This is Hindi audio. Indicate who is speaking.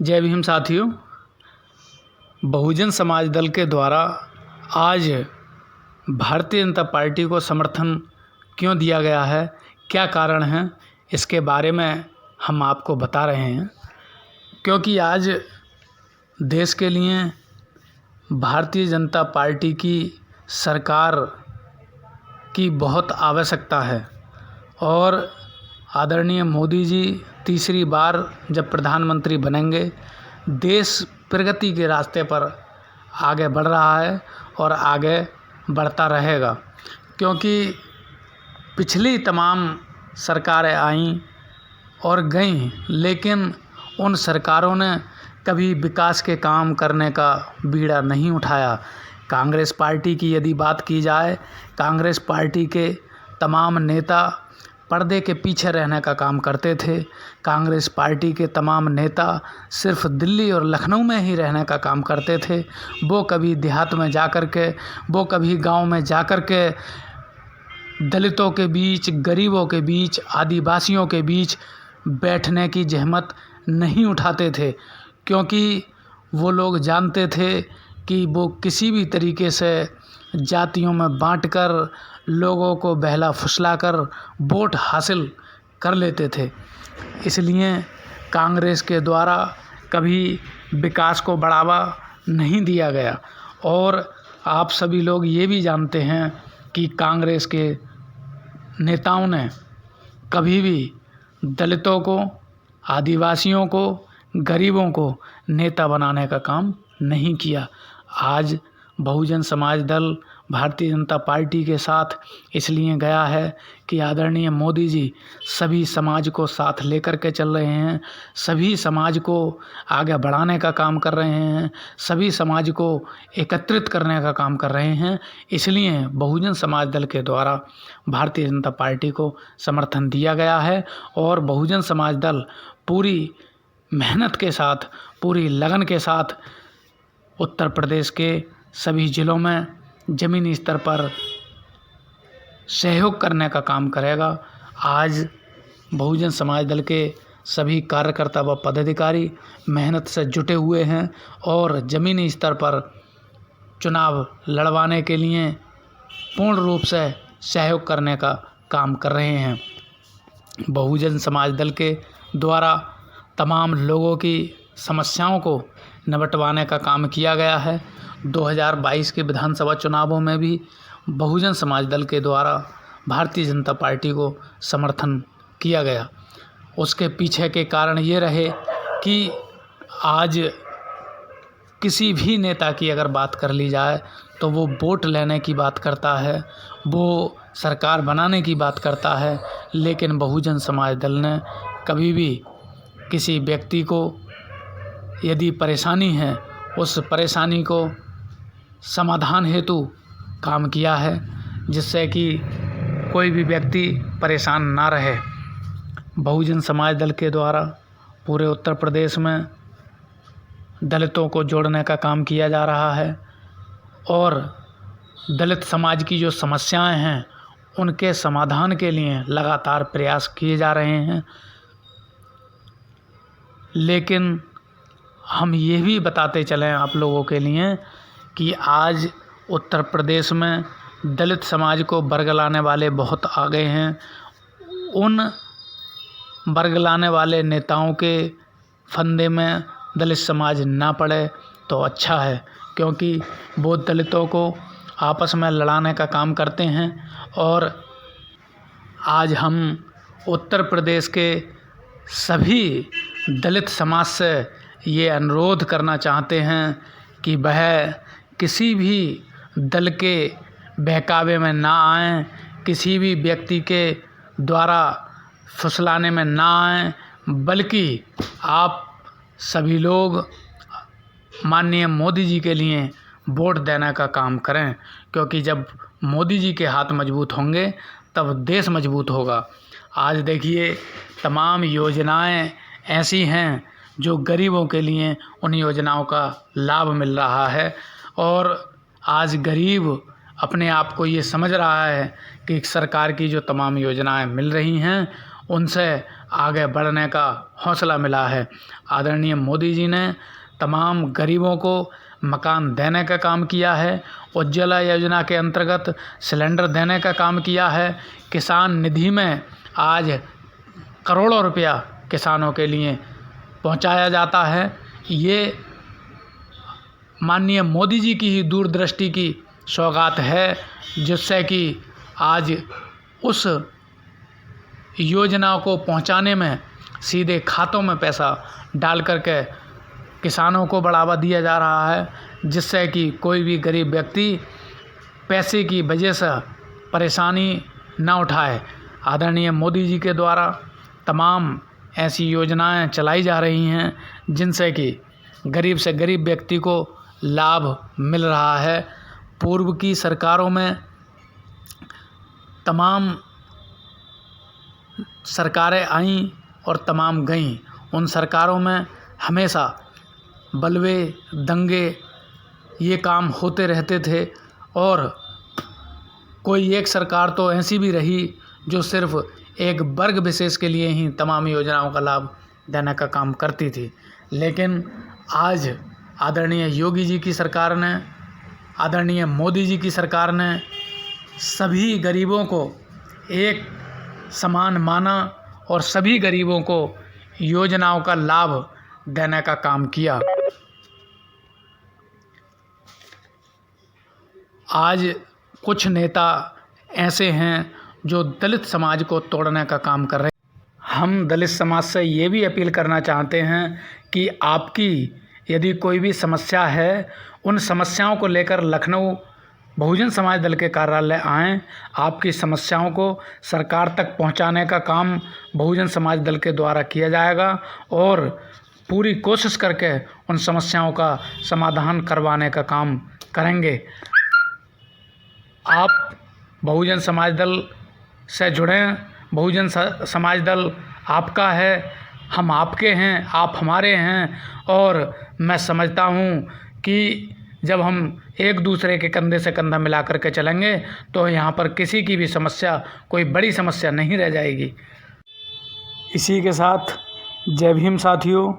Speaker 1: जय भीम साथियों। बहुजन समाज दल के द्वारा आज भारतीय जनता पार्टी को समर्थन क्यों दिया गया है, क्या कारण है, इसके बारे में हम आपको बता रहे हैं। क्योंकि आज देश के लिए भारतीय जनता पार्टी की सरकार की बहुत आवश्यकता है और आदरणीय मोदी जी तीसरी बार जब प्रधानमंत्री बनेंगे, देश प्रगति के रास्ते पर आगे बढ़ रहा है और आगे बढ़ता रहेगा। क्योंकि पिछली तमाम सरकारें आईं और गईं, लेकिन उन सरकारों ने कभी विकास के काम करने का बीड़ा नहीं उठाया। कांग्रेस पार्टी की यदि बात की जाए, कांग्रेस पार्टी के तमाम नेता पर्दे के पीछे रहने का काम करते थे। कांग्रेस पार्टी के तमाम नेता सिर्फ दिल्ली और लखनऊ में ही रहने का काम करते थे। वो कभी देहात में जा कर के, वो कभी गांव में जा कर के दलितों के बीच, गरीबों के बीच, आदिवासियों के बीच बैठने की जहमत नहीं उठाते थे। क्योंकि वो लोग जानते थे कि वो किसी भी तरीके से जातियों में बांटकर, लोगों को बहला फुसलाकर वोट हासिल कर लेते थे। इसलिए कांग्रेस के द्वारा कभी विकास को बढ़ावा नहीं दिया गया। और आप सभी लोग ये भी जानते हैं कि कांग्रेस के नेताओं ने कभी भी दलितों को, आदिवासियों को, गरीबों को नेता बनाने का काम नहीं किया। आज बहुजन समाज दल भारतीय जनता पार्टी के साथ इसलिए गया है कि आदरणीय मोदी जी सभी समाज को साथ लेकर के चल रहे हैं, सभी समाज को आगे बढ़ाने का काम कर रहे हैं, सभी समाज को एकत्रित करने का काम कर रहे हैं। इसलिए बहुजन समाज दल के द्वारा भारतीय जनता पार्टी को समर्थन दिया गया है और बहुजन समाज दल पूरी मेहनत के साथ, पूरी लगन के साथ उत्तर प्रदेश के सभी ज़िलों में ज़मीनी स्तर पर सहयोग करने का काम करेगा। आज बहुजन समाज दल के सभी कार्यकर्ता व पदाधिकारी मेहनत से जुटे हुए हैं और ज़मीनी स्तर पर चुनाव लड़वाने के लिए पूर्ण रूप से सहयोग करने का काम कर रहे हैं। बहुजन समाज दल के द्वारा तमाम लोगों की समस्याओं को निपटवाने का काम किया गया है। 2022 के विधानसभा चुनावों में भी बहुजन समाज दल के द्वारा भारतीय जनता पार्टी को समर्थन किया गया। उसके पीछे के कारण ये रहे कि आज किसी भी नेता की अगर बात कर ली जाए तो वो वोट लेने की बात करता है, वो सरकार बनाने की बात करता है, लेकिन बहुजन समाज दल ने कभी भी किसी व्यक्ति को यदि परेशानी है, उस परेशानी को समाधान हेतु काम किया है, जिससे कि कोई भी व्यक्ति परेशान ना रहे। बहुजन समाज दल के द्वारा पूरे उत्तर प्रदेश में दलितों को जोड़ने का काम किया जा रहा है और दलित समाज की जो समस्याएं हैं उनके समाधान के लिए लगातार प्रयास किए जा रहे हैं। लेकिन हम ये भी बताते चलें आप लोगों के लिए कि आज उत्तर प्रदेश में दलित समाज को बरगलाने वाले बहुत आ गए हैं। उन बरगलाने वाले नेताओं के फंदे में दलित समाज ना पड़े तो अच्छा है, क्योंकि वो दलितों को आपस में लड़ाने का काम करते हैं। और आज हम उत्तर प्रदेश के सभी दलित समाज से ये अनुरोध करना चाहते हैं कि वह किसी भी दल के बहकावे में ना आएं, किसी भी व्यक्ति के द्वारा फुसलाने में ना आएं, बल्कि आप सभी लोग माननीय मोदी जी के लिए वोट देने का काम करें। क्योंकि जब मोदी जी के हाथ मजबूत होंगे तब देश मजबूत होगा। आज देखिए तमाम योजनाएं ऐसी हैं जो गरीबों के लिए उन योजनाओं का लाभ मिल रहा है और आज गरीब अपने आप को ये समझ रहा है कि सरकार की जो तमाम योजनाएं मिल रही हैं उनसे आगे बढ़ने का हौसला मिला है। आदरणीय मोदी जी ने तमाम गरीबों को मकान देने का काम किया है। उज्ज्वला योजना के अंतर्गत सिलेंडर देने का काम किया है। किसान निधि में आज करोड़ों रुपया किसानों के लिए पहुंचाया जाता है। ये माननीय मोदी जी की ही दूरदृष्टि की सौगात है, जिससे कि आज उस योजना को पहुंचाने में सीधे खातों में पैसा डाल करके किसानों को बढ़ावा दिया जा रहा है, जिससे कि कोई भी गरीब व्यक्ति पैसे की वजह से परेशानी न उठाए। आदरणीय मोदी जी के द्वारा तमाम ऐसी योजनाएं चलाई जा रही हैं, जिनसे कि गरीब से गरीब व्यक्ति को लाभ मिल रहा है। पूर्व की सरकारों में तमाम सरकारें आईं और तमाम गईं। उन सरकारों में हमेशा बलवे, दंगे ये काम होते रहते थे, और कोई एक सरकार तो ऐसी भी रही जो सिर्फ एक वर्ग विशेष के लिए ही तमाम योजनाओं का लाभ देने का काम करती थी। लेकिन आज आदरणीय योगी जी की सरकार ने, आदरणीय मोदी जी की सरकार ने सभी गरीबों को एक समान माना और सभी गरीबों को योजनाओं का लाभ देने का काम किया। आज कुछ नेता ऐसे हैं जो दलित समाज को तोड़ने का काम कर रहे हैं। हम दलित समाज से ये भी अपील करना चाहते हैं कि आपकी यदि कोई भी समस्या है, उन समस्याओं को लेकर लखनऊ बहुजन समाज दल के कार्यालय आएँ। आपकी समस्याओं को सरकार तक पहुंचाने का काम बहुजन समाज दल के द्वारा किया जाएगा और पूरी कोशिश करके उन समस्याओं का समाधान करवाने का काम करेंगे। आप बहुजन समाज दल से जुड़ें। बहुजन समाज दल आपका है, हम आपके हैं, आप हमारे हैं। और मैं समझता हूँ कि जब हम एक दूसरे के कंधे से कंधा मिला कर के चलेंगे तो यहाँ पर किसी की भी समस्या कोई बड़ी समस्या नहीं रह जाएगी। इसी के साथ जय भीम साथियों।